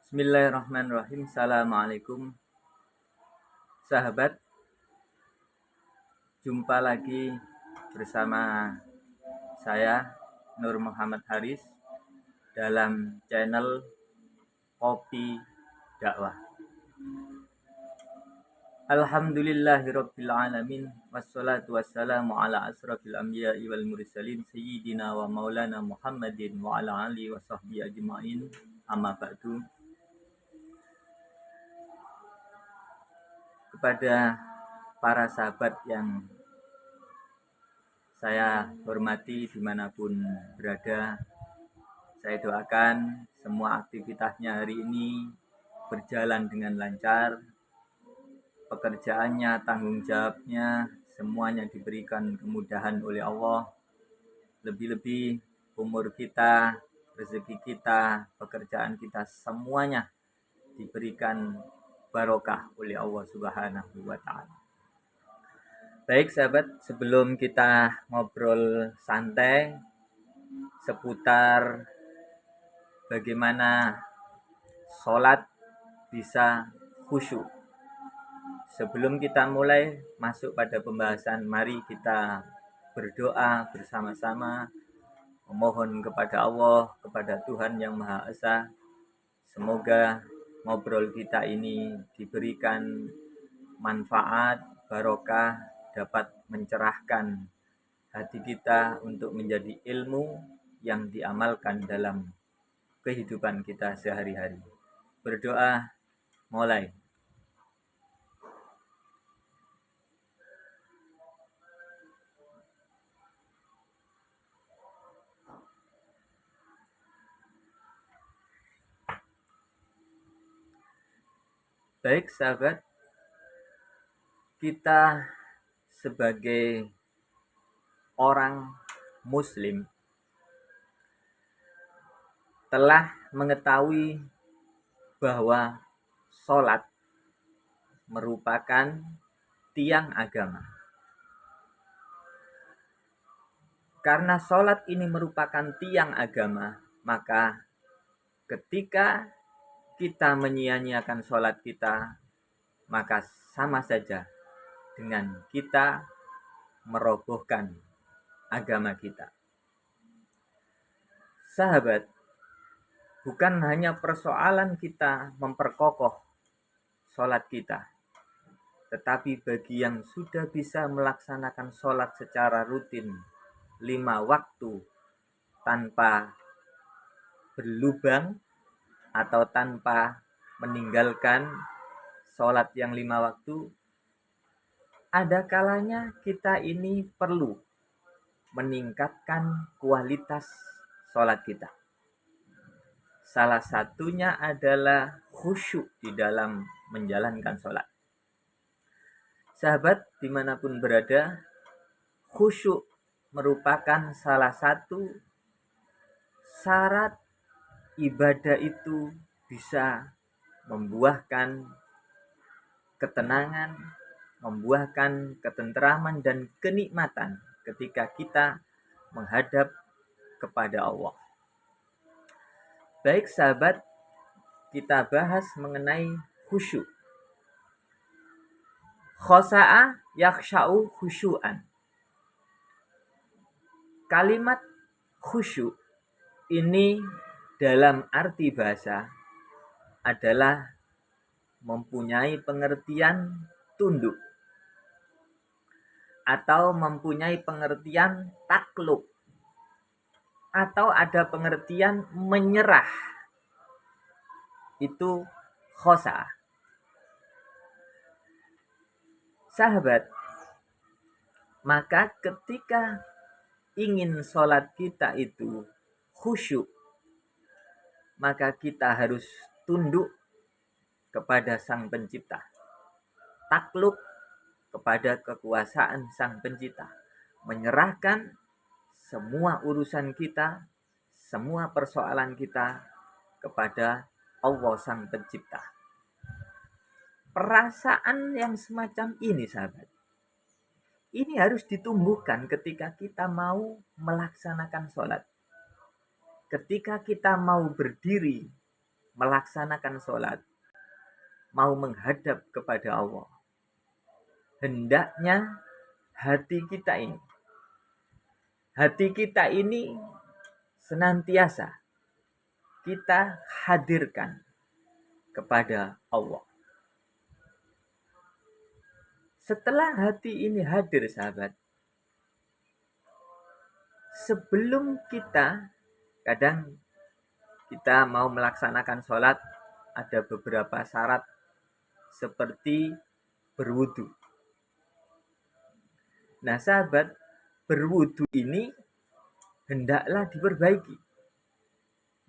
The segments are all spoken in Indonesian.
Bismillahirrahmanirrahim. Assalamualaikum sahabat. Jumpa lagi bersama saya Nur Muhammad Haris dalam channel Kopi Dakwah. Alhamdulillahirabbil alamin wassalatu wassalamu ala asrofil anbiya'i wal mursalin sayyidina wa maulana Muhammadin wa ala alihi wa sahbihi ajma'in. Amma ba'du. Kepada para sahabat yang saya hormati dimanapun berada, saya doakan semua aktivitasnya hari ini berjalan dengan lancar, pekerjaannya, tanggung jawabnya, semuanya diberikan kemudahan oleh Allah. Lebih-lebih umur kita, rezeki kita, pekerjaan kita, semuanya diberikan barokah oleh Allah Subhanahu wa Ta'ala. Baik sahabat, sebelum kita ngobrol santai seputar bagaimana sholat bisa khusyuk, sebelum kita mulai masuk pada pembahasan, mari kita berdoa bersama-sama, memohon kepada Allah, kepada Tuhan Yang Maha Esa. Semoga ngobrol kita ini diberikan manfaat, barokah, dapat mencerahkan hati kita untuk menjadi ilmu yang diamalkan dalam kehidupan kita sehari-hari. Berdoa, mulai. Baik sahabat, kita sebagai orang muslim telah mengetahui bahwa sholat merupakan tiang agama. Karena sholat ini merupakan tiang agama, maka ketika kita menyia-nyiakan sholat kita, maka sama saja dengan kita merobohkan agama kita. Sahabat, bukan hanya persoalan kita memperkokoh sholat kita, tetapi bagi yang sudah bisa melaksanakan sholat secara rutin 5 waktu tanpa berlubang atau tanpa meninggalkan sholat yang 5 waktu, ada kalanya kita ini perlu meningkatkan kualitas sholat kita. Salah satunya adalah khusyuk di dalam menjalankan sholat. Sahabat dimanapun berada, khusyuk merupakan salah satu syarat ibadah itu bisa membuahkan ketenangan, membuahkan ketenteraman dan kenikmatan ketika kita menghadap kepada Allah. Baik sahabat, kita bahas mengenai khusyuk. Khosa'a yaksha'u khusyu'an. Kalimat khusyuk ini dalam arti bahasa adalah mempunyai pengertian tunduk atau mempunyai pengertian takluk atau ada pengertian menyerah. Itu khosa. Sahabat, maka ketika ingin sholat kita itu khusyuk, maka kita harus tunduk kepada Sang Pencipta, takluk kepada kekuasaan Sang Pencipta, menyerahkan semua urusan kita, semua persoalan kita kepada Allah Sang Pencipta. Perasaan yang semacam ini sahabat, ini harus ditumbuhkan ketika kita mau melaksanakan sholat. Ketika kita mau berdiri melaksanakan sholat, mau menghadap kepada Allah, hendaknya hati kita ini senantiasa kita hadirkan kepada Allah. Setelah hati ini hadir, sahabat, sebelum kadang kita mau melaksanakan sholat, ada beberapa syarat seperti berwudu. Nah, sahabat, berwudu ini hendaklah diperbaiki.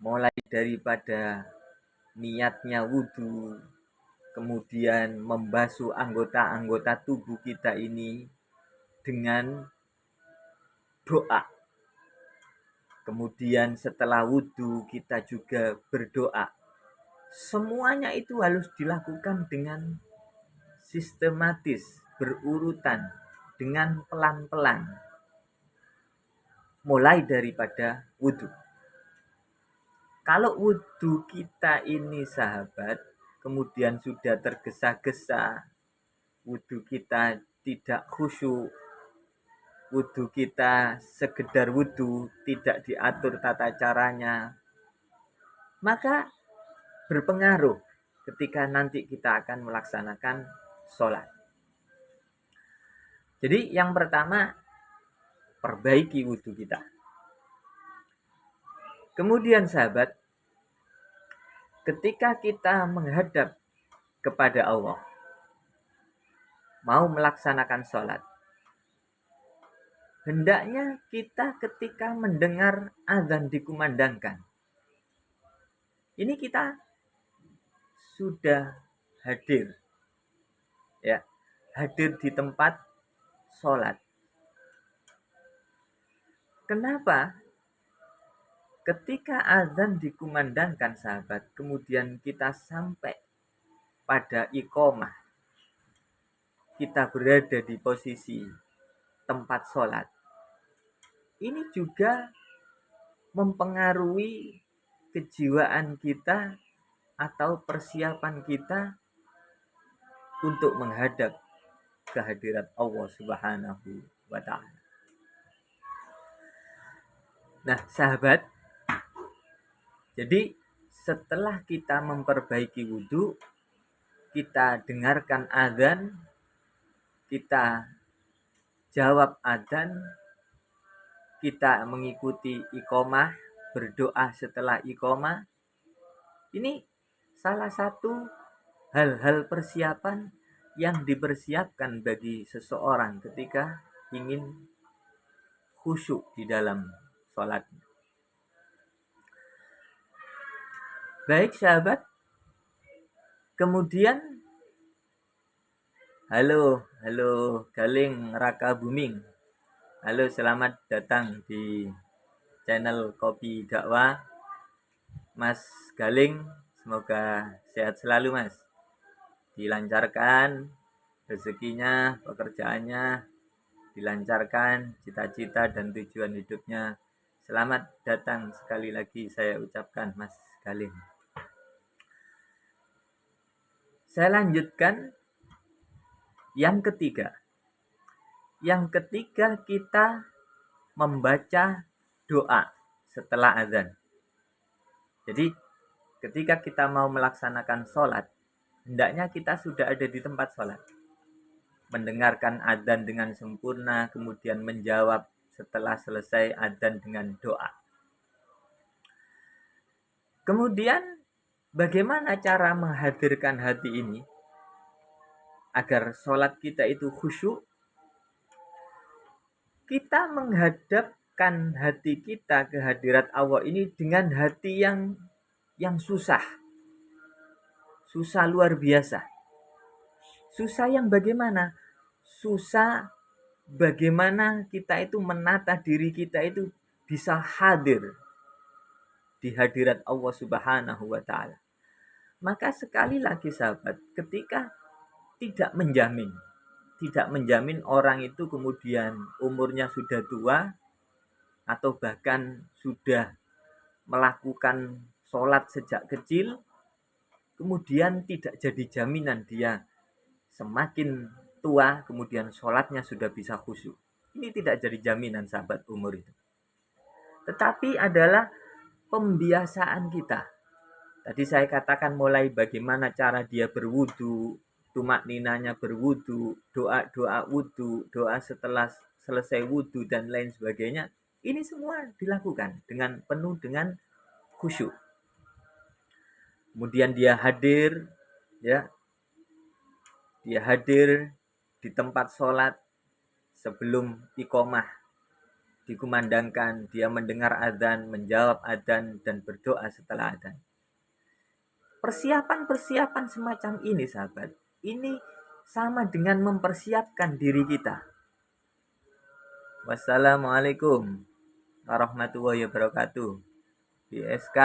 Mulai daripada niatnya wudu, kemudian membasuh anggota-anggota tubuh kita ini dengan doa. Kemudian setelah wudu kita juga berdoa. Semuanya itu harus dilakukan dengan sistematis, berurutan, dengan pelan-pelan. Mulai daripada wudu. Kalau wudu kita ini, sahabat, kemudian sudah tergesa-gesa, wudu kita tidak khusyuk, wudu kita sekedar wudu, tidak diatur tata caranya, maka berpengaruh ketika nanti kita akan melaksanakan sholat. Jadi yang pertama, perbaiki wudu kita. Kemudian sahabat, ketika kita menghadap kepada Allah, mau melaksanakan sholat, hendaknya kita ketika mendengar azan dikumandangkan, ini kita sudah hadir, ya, hadir di tempat sholat. Kenapa? Ketika azan dikumandangkan, sahabat, kemudian kita sampai pada iqomah, kita berada di posisi tempat sholat, ini juga mempengaruhi kejiwaan kita atau persiapan kita untuk menghadap kehadirat Allah Subhanahu wa ta'ala. Nah, sahabat, jadi setelah kita memperbaiki wudu, kita dengarkan azan, kita jawab azan, kita mengikuti iqomah, berdoa setelah iqomah. Ini salah satu hal-hal persiapan yang dipersiapkan bagi seseorang ketika ingin khusyuk di dalam sholat. Baik sahabat, kemudian halo Galing Raka Buming. Halo, selamat datang di channel Kopi Dakwah, Mas Galing. Semoga sehat selalu, Mas. Dilancarkan rezekinya, pekerjaannya dilancarkan, cita-cita dan tujuan hidupnya. Selamat datang sekali lagi saya ucapkan, Mas Galing. Saya lanjutkan yang ketiga. Yang ketiga, kita membaca doa setelah azan. Jadi ketika kita mau melaksanakan sholat, hendaknya kita sudah ada di tempat sholat, mendengarkan azan dengan sempurna, kemudian menjawab setelah selesai azan dengan doa. Kemudian bagaimana cara menghadirkan hati ini agar sholat kita itu khusyuk? Kita menghadapkan hati kita ke hadirat Allah ini dengan hati yang susah. Susah luar biasa. Susah yang bagaimana? Susah bagaimana kita itu menata diri kita itu bisa hadir di hadirat Allah Subhanahu wa ta'ala. Maka sekali lagi sahabat, ketika tidak menjamin orang itu kemudian umurnya sudah tua atau bahkan sudah melakukan sholat sejak kecil, kemudian tidak jadi jaminan dia semakin tua kemudian sholatnya sudah bisa khusyuk. Ini tidak jadi jaminan sahabat umur itu. Tetapi adalah pembiasaan kita. Tadi saya katakan mulai bagaimana cara dia berwudu, tumak ninanya berwudu, doa-doa wudu, doa setelah selesai wudu dan lain sebagainya. Ini semua dilakukan dengan penuh dengan khusyuk. Kemudian dia hadir, ya, dia hadir di tempat sholat sebelum iqomah dikumandangkan, dia mendengar adzan, menjawab adzan dan berdoa setelah adzan. Persiapan-persiapan semacam ini sahabat, ini sama dengan mempersiapkan diri kita. Wassalamualaikum warahmatullahi wabarakatuh. BSK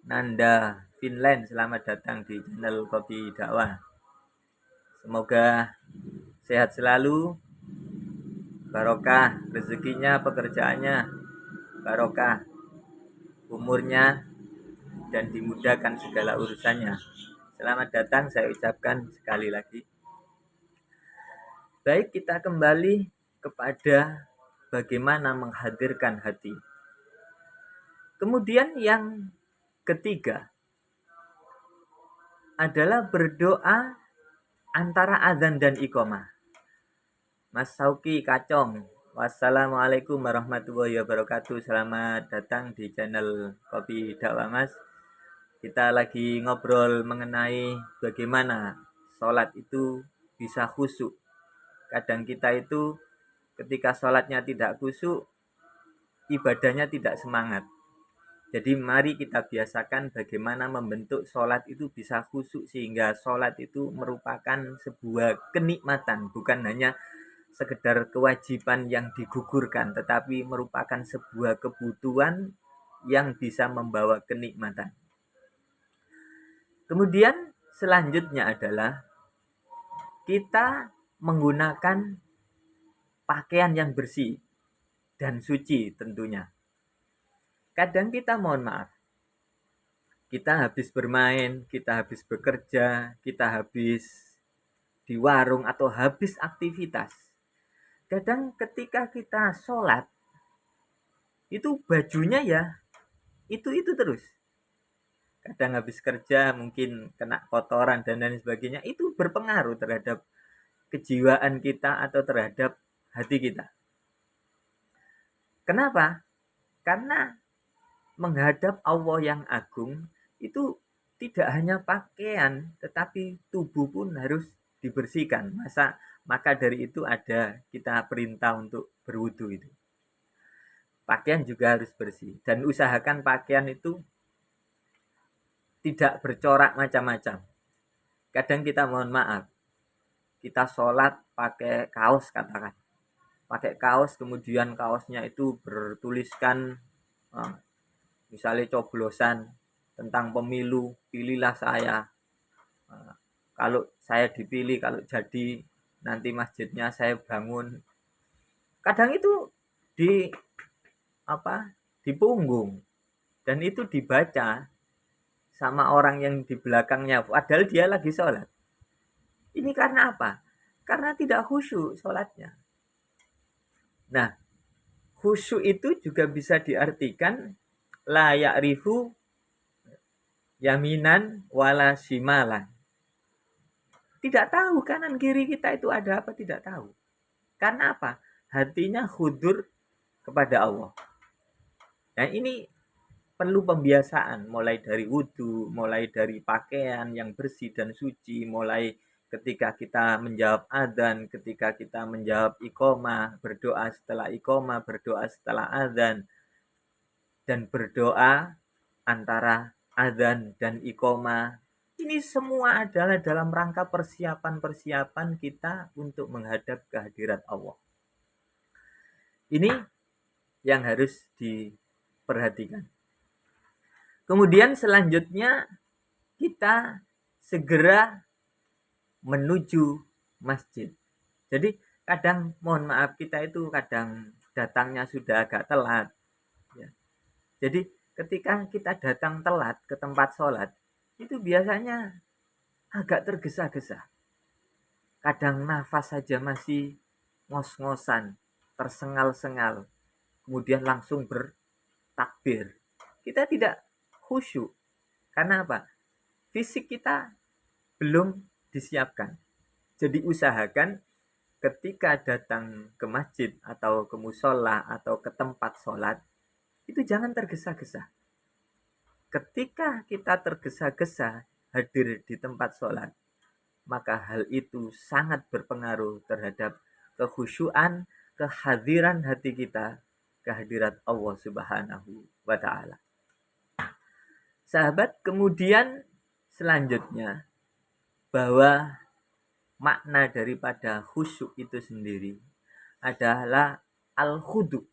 Nanda Finland, selamat datang di channel Kopi Dakwah. Semoga sehat selalu, barokah rezekinya, pekerjaannya barokah, umurnya, dan dimudahkan segala urusannya. Selamat datang saya ucapkan sekali lagi. Baik, kita kembali kepada bagaimana menghadirkan hati. Kemudian yang ketiga adalah berdoa antara azan dan iqomah. Mas Sauki Kacong, wassalamualaikum warahmatullahi wabarakatuh. Selamat datang di channel Kopi Dakwah Mas. Kita lagi ngobrol mengenai bagaimana sholat itu bisa khusyuk. Kadang kita itu ketika sholatnya tidak khusyuk, ibadahnya tidak semangat. Jadi mari kita biasakan bagaimana membentuk sholat itu bisa khusyuk, sehingga sholat itu merupakan sebuah kenikmatan, bukan hanya sekedar kewajiban yang digugurkan, tetapi merupakan sebuah kebutuhan yang bisa membawa kenikmatan. Kemudian selanjutnya adalah kita menggunakan pakaian yang bersih dan suci tentunya. Kadang kita, mohon maaf, kita habis bermain, kita habis bekerja, kita habis di warung atau habis aktivitas. Kadang ketika kita sholat, itu bajunya ya itu terus. Kadang habis kerja mungkin kena kotoran dan lain sebagainya, itu berpengaruh terhadap kejiwaan kita atau terhadap hati kita. Kenapa? Karena menghadap Allah yang agung itu tidak hanya pakaian, tetapi tubuh pun harus dibersihkan. Maka dari itu ada kita perintah untuk berwudu itu. Pakaian juga harus bersih, dan usahakan pakaian itu tidak bercorak macam-macam. Kadang kita, mohon maaf, kita sholat pakai kaos, katakan pakai kaos, kemudian kaosnya itu bertuliskan misalnya coblosan tentang pemilu, pilihlah saya, kalau saya dipilih, kalau jadi nanti masjidnya saya bangun. Kadang itu di punggung, dan itu dibaca sama orang yang di belakangnya, padahal dia lagi sholat. Ini karena apa? Karena tidak khusyuk sholatnya. Nah, khusyuk itu juga bisa diartikan la ya'rifu yaminan wala shimalan. Tidak tahu kanan kiri kita itu ada apa, tidak tahu. Karena apa? Hatinya khudur kepada Allah. Nah, ini perlu pembiasaan, mulai dari wudu, mulai dari pakaian yang bersih dan suci, mulai ketika kita menjawab adzan, ketika kita menjawab iqomah, berdoa setelah iqomah, berdoa setelah adzan, dan berdoa antara adzan dan iqomah. Ini semua adalah dalam rangka persiapan-persiapan kita untuk menghadap kehadirat Allah. Ini yang harus diperhatikan. Kemudian selanjutnya kita segera menuju masjid. Jadi kadang, mohon maaf, kita itu kadang datangnya sudah agak telat. Ya. Jadi ketika kita datang telat ke tempat sholat, itu biasanya agak tergesa-gesa. Kadang nafas saja masih ngos-ngosan, tersengal-sengal, kemudian langsung bertakbir. Kita tidak khusyuk. Karena apa? Fisik kita belum disiapkan. Jadi usahakan ketika datang ke masjid atau ke musola atau ke tempat sholat, itu jangan tergesa-gesa. Ketika kita tergesa-gesa hadir di tempat sholat, maka hal itu sangat berpengaruh terhadap kekhusyuan, kehadiran hati kita, kehadirat Allah Subhanahu wa Ta'ala. Sahabat, kemudian selanjutnya bahwa makna daripada khusyuk itu sendiri adalah al-khudu.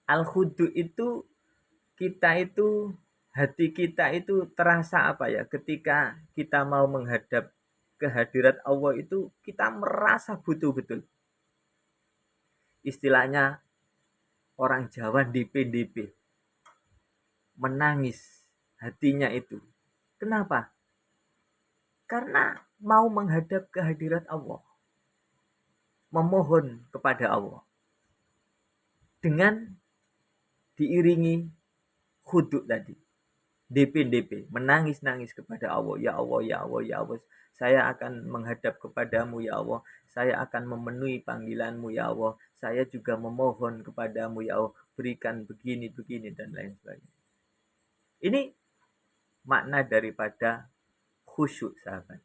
Al-khudu itu hati kita itu terasa apa ya, ketika kita mau menghadap kehadirat Allah itu kita merasa betul-betul. Istilahnya orang Jawa DP, menangis hatinya itu. Kenapa? Karena mau menghadap kehadirat Allah, memohon kepada Allah dengan diiringi khuduk tadi, DP, menangis-nangis kepada Allah. Ya Allah, ya Allah, ya Allah, saya akan menghadap kepadamu ya Allah, saya akan memenuhi panggilanmu ya Allah, saya juga memohon kepadamu ya Allah, berikan begini dan lain sebagainya. Ini makna daripada khusyuk, sahabat.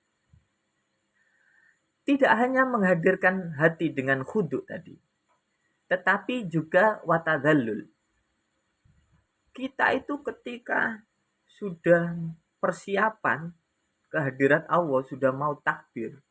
Tidak hanya menghadirkan hati dengan khuduk tadi, tetapi juga watadallul. Kita itu ketika sudah persiapan kehadirat Allah, sudah mau takbir,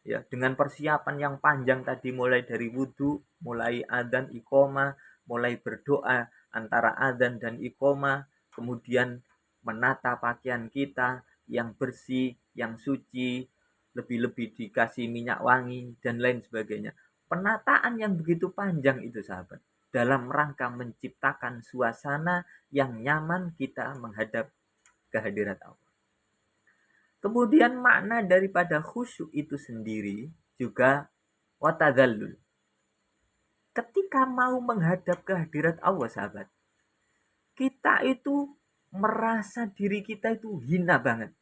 ya, dengan persiapan yang panjang tadi, mulai dari wudhu, mulai adzan iqomah, mulai berdoa antara adzan dan iqomah, kemudian menata pakaian kita yang bersih, yang suci, lebih-lebih dikasih minyak wangi dan lain sebagainya. Penataan yang begitu panjang itu, sahabat, dalam rangka menciptakan suasana yang nyaman kita menghadap kehadirat Allah. Kemudian makna daripada khusyuk itu sendiri juga watadzallul. Ketika mau menghadap kehadirat Allah, sahabat, kita itu merasa diri kita itu hina banget.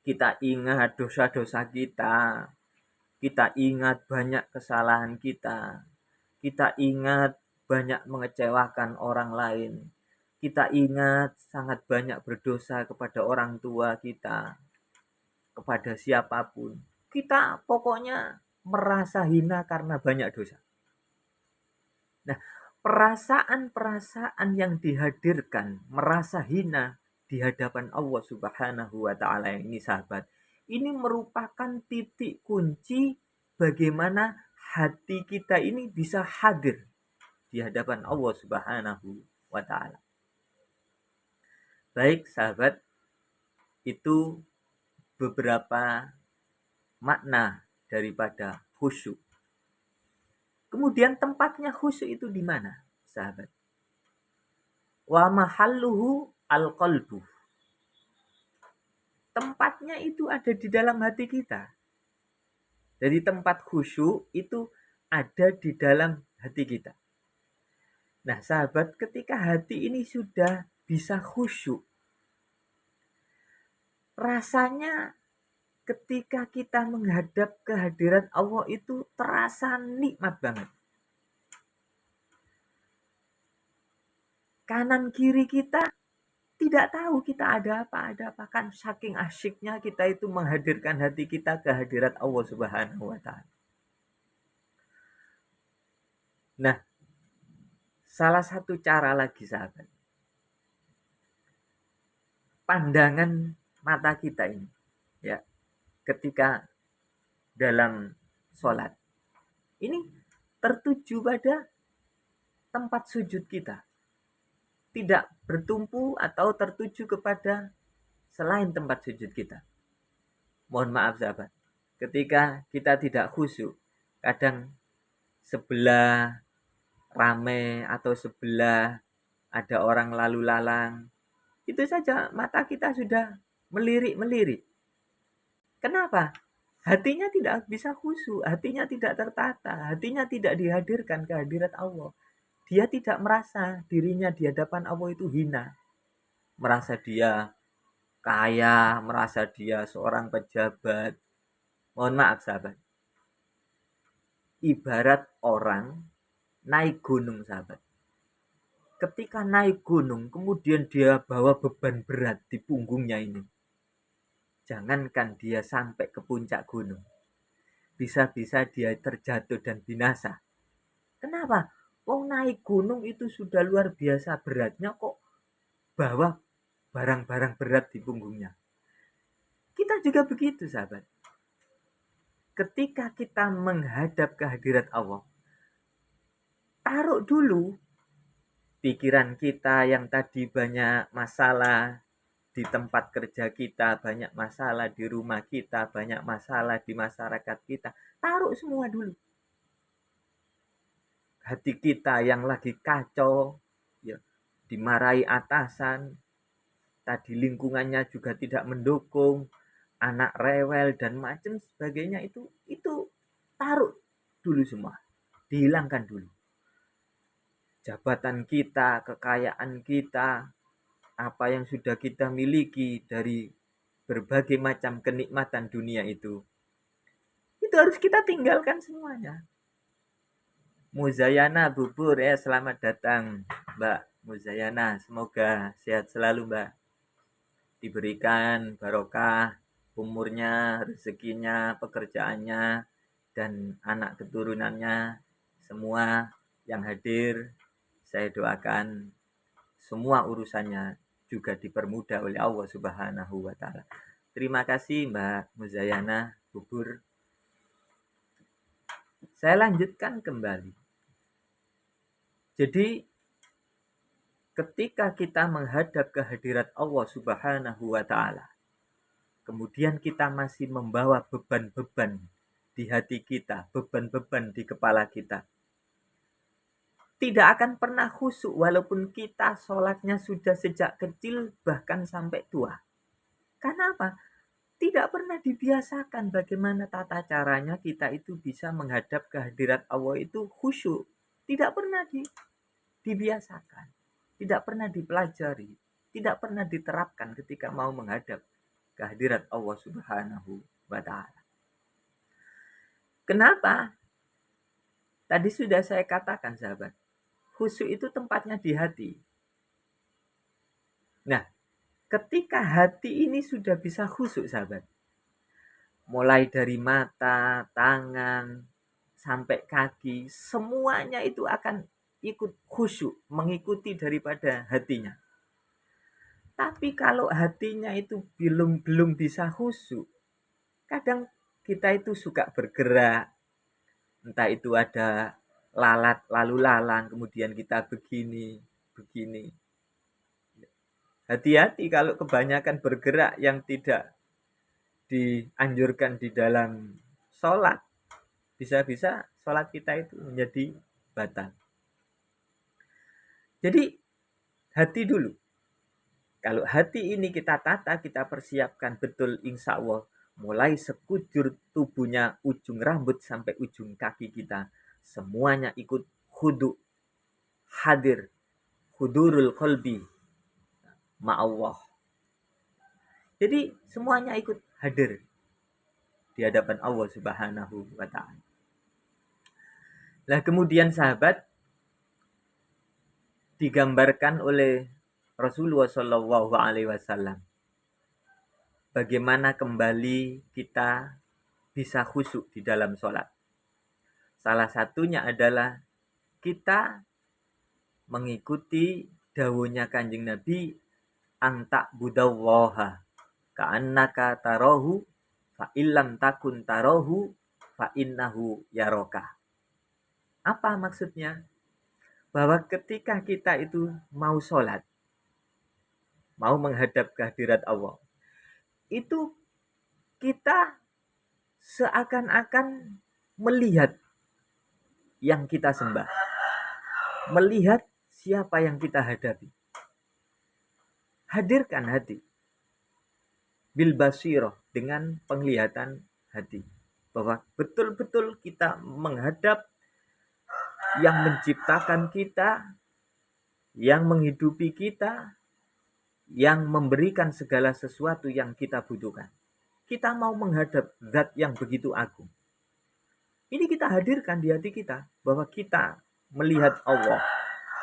Kita ingat dosa-dosa kita ingat banyak kesalahan kita ingat banyak mengecewakan orang lain, kita ingat sangat banyak berdosa kepada orang tua kita, kepada siapapun. Kita pokoknya merasa hina karena banyak dosa. Nah, perasaan-perasaan yang dihadirkan, merasa hina di hadapan Allah Subhanahu wa Ta'ala ini, sahabat, ini merupakan titik kunci bagaimana hati kita ini bisa hadir di hadapan Allah Subhanahu wa Ta'ala. Baik, sahabat, itu beberapa makna daripada khusyuk. Kemudian tempatnya khusyuk itu di mana, sahabat? Wa mahalluhu al-qalbu. Tempatnya itu ada di dalam hati kita. Jadi tempat khusyuk itu ada di dalam hati kita. Nah, sahabat, ketika hati ini sudah bisa khusyuk, rasanya ketika kita menghadap kehadiran Allah itu terasa nikmat banget. Kanan kiri kita tidak tahu kita ada apa kan, saking asyiknya kita itu menghadirkan hati kita ke hadirat Allah Subhanahu wa Ta'ala. Nah, salah satu cara lagi, sahabat, pandangan mata kita ini, ya, ketika dalam sholat ini tertuju pada tempat sujud kita, tidak bertumpu atau tertuju kepada selain tempat sujud kita. Mohon maaf, sahabat, ketika kita tidak khusyuk, kadang sebelah rame atau sebelah ada orang lalu lalang, itu saja mata kita sudah melirik-melirik. Kenapa? Hatinya tidak bisa khusyuk, hatinya tidak tertata, hatinya tidak dihadirkan kehadirat Allah. Dia tidak merasa dirinya di hadapan Allah itu hina. Merasa dia kaya, merasa dia seorang pejabat. Mohon maaf sahabat. Ibarat orang naik gunung sahabat. Ketika naik gunung, kemudian dia bawa beban berat di punggungnya ini. Jangankan dia sampai ke puncak gunung. Bisa-bisa dia terjatuh dan binasa. Kenapa? Wong naik gunung itu sudah luar biasa beratnya kok bawa barang-barang berat di punggungnya. Kita juga begitu sahabat. Ketika kita menghadap kehadirat Allah, taruh dulu pikiran kita yang tadi banyak masalah di tempat kerja kita, banyak masalah di rumah kita, banyak masalah di masyarakat kita. Taruh semua dulu. Hati kita yang lagi kacau, ya, dimarahi atasan, tadi lingkungannya juga tidak mendukung, anak rewel dan macam sebagainya, itu taruh dulu semua, dihilangkan dulu. Jabatan kita, kekayaan kita, apa yang sudah kita miliki dari berbagai macam kenikmatan dunia itu harus kita tinggalkan semuanya. Muzayana Bubur, selamat datang Mbak Muzayana, semoga sehat selalu Mbak, diberikan barokah umurnya, rezekinya, pekerjaannya, dan anak keturunannya. Semua yang hadir, saya doakan semua urusannya juga dipermudah oleh Allah Subhanahu wa Ta'ala. Terima kasih Mbak Muzayana Bubur. Saya lanjutkan kembali. Jadi ketika kita menghadap kehadirat Allah Subhanahu wa Ta'ala, kemudian kita masih membawa beban-beban di hati kita, beban-beban di kepala kita, tidak akan pernah khusyuk walaupun kita sholatnya sudah sejak kecil bahkan sampai tua. Karena apa? Tidak pernah dibiasakan bagaimana tata caranya kita itu bisa menghadap kehadirat Allah itu khusyuk. Tidak pernah dibiasakan, tidak pernah dipelajari, tidak pernah diterapkan ketika mau menghadap kehadirat Allah Subhanahu wa Ta'ala. Kenapa? Tadi sudah saya katakan sahabat, khusyuk itu tempatnya di hati. Nah, ketika hati ini sudah bisa khusyuk sahabat, mulai dari mata, tangan, sampai kaki, semuanya itu akan ikut khusyuk, mengikuti daripada hatinya. Tapi kalau hatinya itu belum bisa khusyuk, kadang kita itu suka bergerak, entah itu ada lalat lalu lalang, kemudian kita begini. Hati-hati kalau kebanyakan bergerak yang tidak dianjurkan di dalam sholat, bisa-bisa sholat kita itu menjadi batal. Jadi hati dulu. Kalau hati ini kita tata, kita persiapkan betul, insya Allah mulai sekujur tubuhnya, ujung rambut sampai ujung kaki kita, semuanya ikut khudu, hadir, khudurul qalbi ma'allah. Jadi semuanya ikut hadir di hadapan Allah Subhanahu wa Ta'ala. Nah kemudian sahabat, digambarkan oleh Rasulullah Shallallahu Alaihi Wasallam bagaimana kembali kita bisa khusyuk di dalam sholat. Salah satunya adalah kita mengikuti dawuhnya Kanjeng Nabi, anta budawaha ka'annaka tarahu fa illam takun tarahu fa innahu yaroka. Apa maksudnya? Bahwa ketika kita itu mau sholat, mau menghadap kehadirat Allah, itu kita seakan-akan melihat yang kita sembah, melihat siapa yang kita hadapi. Hadirkan hati. Bil basiroh, dengan penglihatan hati. Bahwa betul-betul kita menghadap yang menciptakan kita, yang menghidupi kita, yang memberikan segala sesuatu yang kita butuhkan. Kita mau menghadap zat yang begitu agung. Ini kita hadirkan di hati kita, bahwa kita melihat Allah.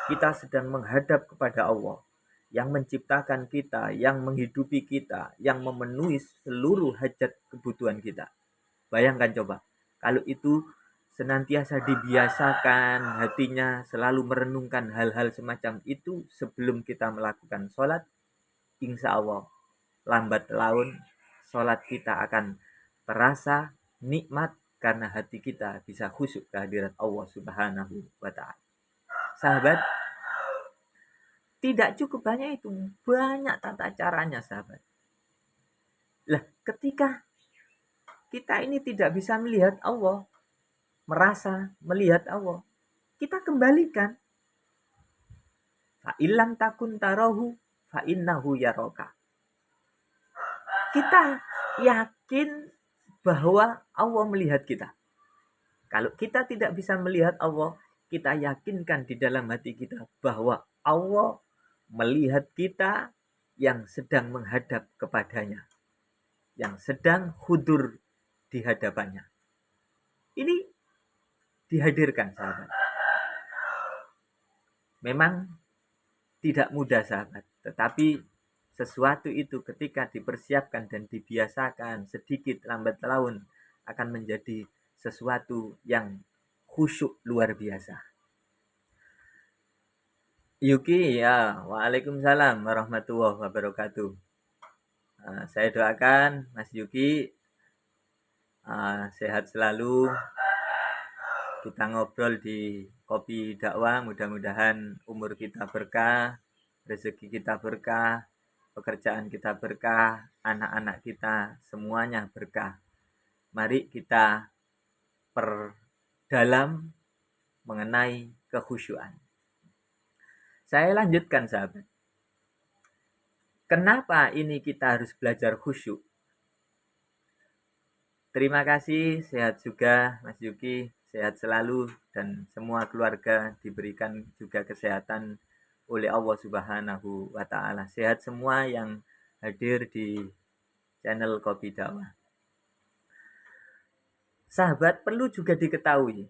Kita sedang menghadap kepada Allah yang menciptakan kita, yang menghidupi kita, yang memenuhi seluruh hajat kebutuhan kita. Bayangkan coba, kalau itu senantiasa dibiasakan hatinya selalu merenungkan hal-hal semacam itu sebelum kita melakukan sholat, insya Allah lambat laun sholat kita akan terasa nikmat karena hati kita bisa khusyuk kehadirat Allah Subhanahu wa Ta'ala. Sahabat, tidak cukup hanya itu, banyak tata caranya sahabat. Lah, ketika kita ini tidak bisa melihat Allah, merasa melihat Allah, kita kembalikan. Fa illam takun tarahu fa innahu yaraka. Kita yakin bahwa Allah melihat kita. Kalau kita tidak bisa melihat Allah, kita yakinkan di dalam hati kita bahwa Allah melihat kita yang sedang menghadap kepadanya, yang sedang hudur di hadapannya. Ini dihadirkan sahabat. Memang tidak mudah sahabat, tetapi sesuatu itu ketika dipersiapkan dan dibiasakan sedikit lambat laun akan menjadi sesuatu yang khusyuk luar biasa. Yuki, ya, waalaikumsalam warahmatullahi wabarakatuh. Saya doakan Mas Yuki sehat selalu. Kita ngobrol di Kopi Dakwah, mudah-mudahan umur kita berkah, rezeki kita berkah, pekerjaan kita berkah, anak-anak kita semuanya berkah. Mari kita perdalam mengenai kekhusyuan. Saya lanjutkan sahabat. Kenapa ini kita harus belajar khusyuk? Terima kasih, sehat juga Mas Yuki, sehat selalu dan semua keluarga diberikan juga kesehatan oleh Allah Subhanahu wa Ta'ala. Sehat semua yang hadir di channel Kopi Dakwah. Sahabat, perlu juga diketahui,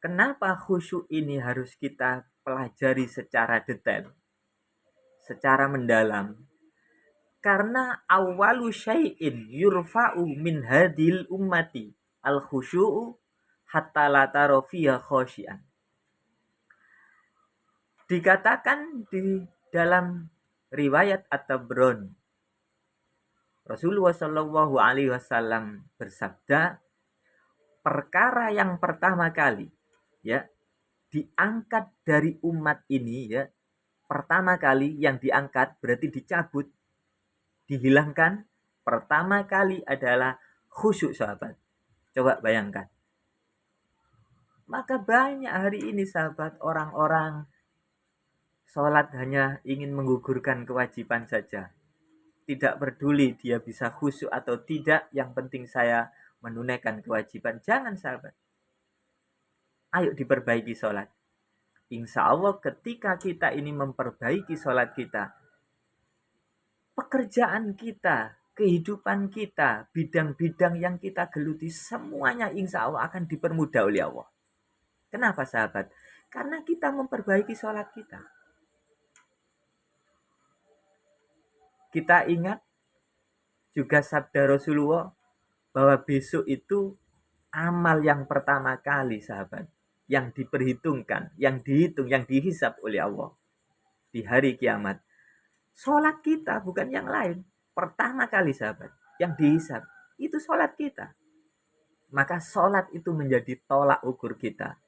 kenapa khusyuk ini harus kita pelajari secara detail, secara mendalam. Karena awalu syai'in yurfa'u min hadil ummati al-khusyu'u hatta la tara fiha khasyian. Dikatakan di dalam riwayat At-Tabrani, Rasulullah Shallallahu alaihi wasallam bersabda, perkara yang pertama kali ya diangkat dari umat ini ya, pertama kali yang diangkat berarti dicabut, dihilangkan, pertama kali adalah khusyuk sahabat. Coba bayangkan. Maka banyak hari ini sahabat orang-orang sholat hanya ingin menggugurkan kewajiban saja. Tidak peduli dia bisa khusyuk atau tidak, yang penting saya menunaikan kewajiban. Jangan sahabat. Ayo diperbaiki sholat. Insya Allah ketika kita ini memperbaiki sholat kita, pekerjaan kita, kehidupan kita, bidang-bidang yang kita geluti, semuanya insya Allah akan dipermudah oleh Allah. Kenapa sahabat? Karena kita memperbaiki sholat kita. Kita ingat juga sabda Rasulullah bahwa besok itu amal yang pertama kali sahabat, yang diperhitungkan, yang dihitung, yang dihisab oleh Allah di hari kiamat. Sholat kita, bukan yang lain. Pertama kali sahabat, yang dihisab itu sholat kita. Maka sholat itu menjadi tolak ukur kita,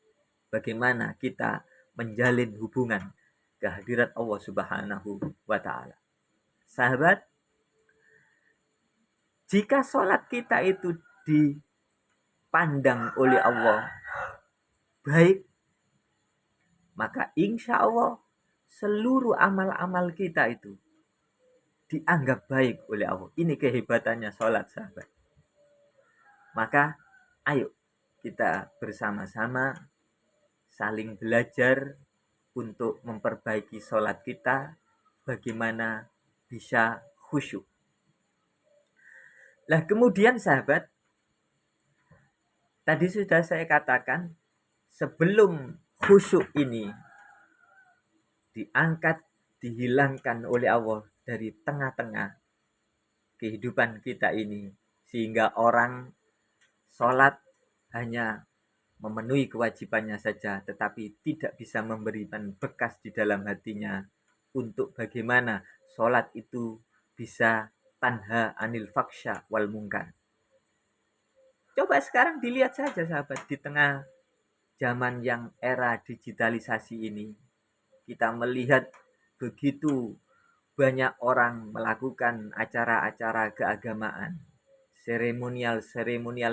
bagaimana kita menjalin hubungan kehadirat Allah Subhanahu wa Ta'ala. Sahabat, jika sholat kita itu dipandang oleh Allah baik, maka insya Allah seluruh amal-amal kita itu dianggap baik oleh Allah. Ini kehebatannya sholat, sahabat. Maka ayo kita bersama-sama saling belajar untuk memperbaiki sholat kita, bagaimana bisa khusyuk. Nah, kemudian sahabat, tadi sudah saya katakan, sebelum khusyuk ini diangkat, dihilangkan oleh Allah dari tengah-tengah kehidupan kita ini, sehingga orang sholat hanya memenuhi kewajibannya saja, tetapi tidak bisa memberikan bekas di dalam hatinya untuk bagaimana sholat itu bisa tanha anil faksha wal mungkar. Coba sekarang dilihat saja sahabat, di tengah zaman yang era digitalisasi ini, kita melihat begitu banyak orang melakukan acara-acara keagamaan, seremonial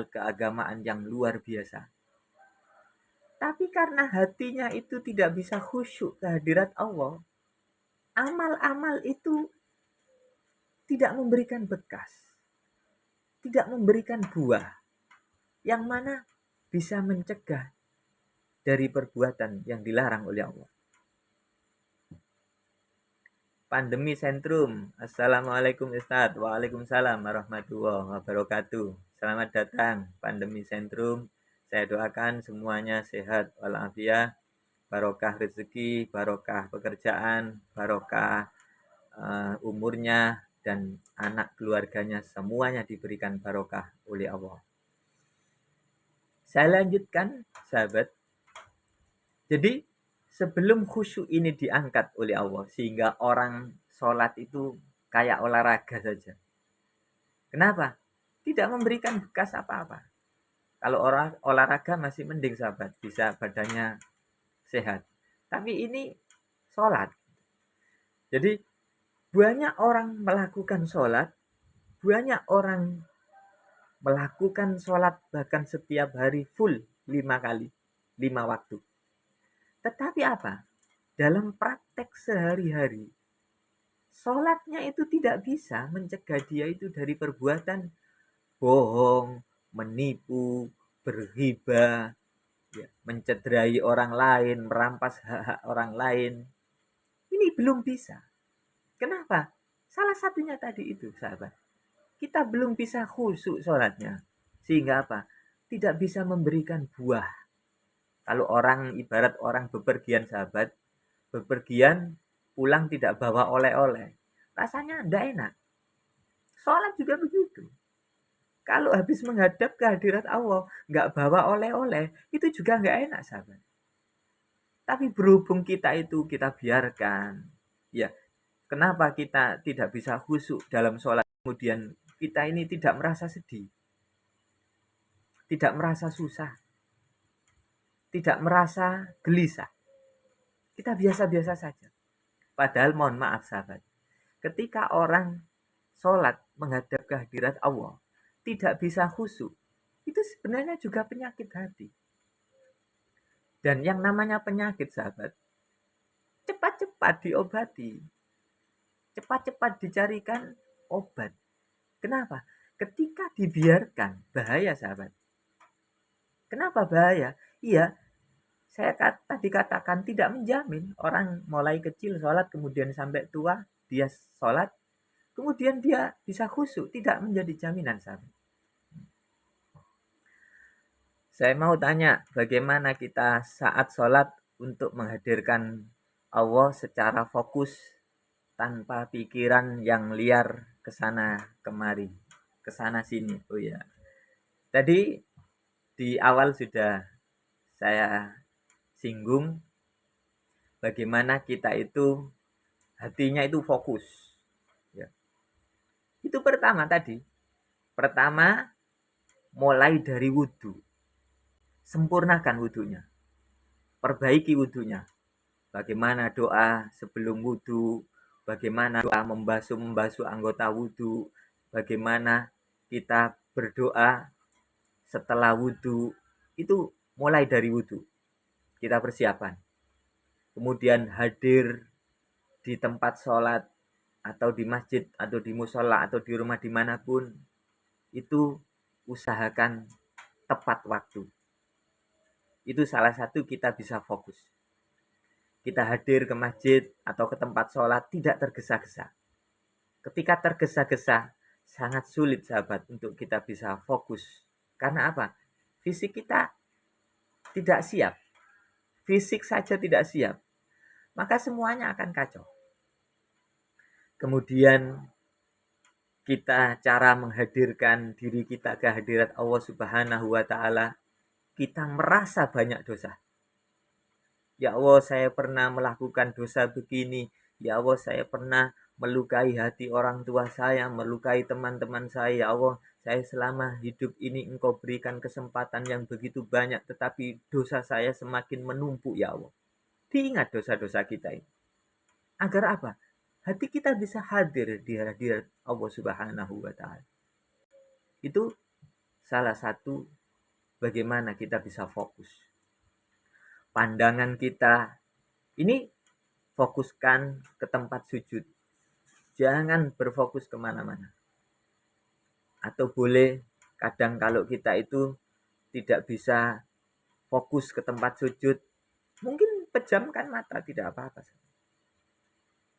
keagamaan yang luar biasa. Tapi karena hatinya itu tidak bisa khusyuk kehadirat Allah, amal-amal itu tidak memberikan bekas, tidak memberikan buah, yang mana bisa mencegah dari perbuatan yang dilarang oleh Allah. Pandemi Sentrum. Assalamualaikum Ustadz. Waalaikumsalam warahmatullahi wabarakatuh. Selamat datang Pandemi Sentrum. Saya doakan semuanya sehat walafiat, barokah rezeki, barokah pekerjaan, barokah umurnya, dan anak keluarganya semuanya diberikan barokah oleh Allah. Saya lanjutkan sahabat. Jadi sebelum khusyuk ini diangkat oleh Allah, sehingga orang sholat itu kayak olahraga saja. Kenapa? Tidak memberikan bekas apa-apa. Kalau orang olahraga masih mending sahabat, bisa badannya sehat. Tapi ini sholat. Jadi banyak orang melakukan sholat, banyak orang melakukan sholat bahkan setiap hari full 5 kali, 5 waktu. Tetapi apa? Dalam praktek sehari-hari, sholatnya itu tidak bisa mencegah dia itu dari perbuatan bohong, menipu, berghibah, ya, mencederai orang lain, merampas hak-hak orang lain. Ini belum bisa. Kenapa? Salah satunya tadi itu, sahabat. Kita belum bisa khusyuk sholatnya. Sehingga apa? Tidak bisa memberikan buah. Kalau orang, ibarat orang bepergian sahabat, bepergian pulang tidak bawa oleh-oleh, rasanya tidak enak. Sholat juga begitu. Kalau habis menghadap ke hadirat Allah, nggak bawa oleh-oleh, itu juga nggak enak, sahabat. Tapi berhubung kita itu kita biarkan, ya, kenapa kita tidak bisa khusyuk dalam sholat? Kemudian kita ini tidak merasa sedih, tidak merasa susah, tidak merasa gelisah. Kita biasa-biasa saja. Padahal mohon maaf, sahabat, ketika orang sholat menghadap ke hadirat Allah, tidak bisa khusyuk, itu sebenarnya juga penyakit hati. Dan yang namanya penyakit, sahabat, cepat-cepat diobati, cepat-cepat dicarikan obat. Kenapa? Ketika dibiarkan, bahaya, sahabat. Kenapa bahaya? Iya, saya tadi katakan tidak menjamin orang mulai kecil sholat, kemudian sampai tua dia sholat, kemudian dia bisa khusyuk, tidak menjadi jaminan, sahabat. Saya mau tanya, bagaimana kita saat sholat untuk menghadirkan Allah secara fokus tanpa pikiran yang liar kesana kemari, kesana sini. Oh ya, tadi di awal sudah saya singgung bagaimana kita itu hatinya itu fokus. Ya. Itu pertama tadi. Pertama, mulai dari wudhu. Sempurnakan wudhunya. Perbaiki wudhunya. Bagaimana doa sebelum wudhu, bagaimana doa membasuh anggota wudhu, bagaimana kita berdoa setelah wudhu, itu mulai dari wudhu. Kita persiapan. Kemudian hadir di tempat sholat, atau di masjid atau di musola atau di rumah dimanapun, itu usahakan tepat waktu. Itu salah satu kita bisa fokus. Kita hadir ke masjid atau ke tempat sholat tidak tergesa-gesa. Ketika tergesa-gesa, sangat sulit sahabat untuk kita bisa fokus. Karena apa? Fisik kita tidak siap. Fisik saja tidak siap. Maka semuanya akan kacau. Kemudian kita cara menghadirkan diri kita ke hadirat Allah Subhanahu wa taala, kita merasa banyak dosa. Ya Allah, saya pernah melakukan dosa begini. Ya Allah, saya pernah melukai hati orang tua saya, melukai teman-teman saya. Ya Allah, saya selama hidup ini Engkau berikan kesempatan yang begitu banyak, tetapi dosa saya semakin menumpuk, ya Allah. Diingat dosa-dosa kita ini. Agar apa? Hati kita bisa hadir di hadirat Allah Subhanahu wa taala. Itu salah satu bagaimana kita bisa fokus. Pandangan kita ini fokuskan ke tempat sujud. Jangan berfokus kemana-mana. Atau boleh kadang kalau kita itu tidak bisa fokus ke tempat sujud, mungkin pejamkan mata, tidak apa-apa.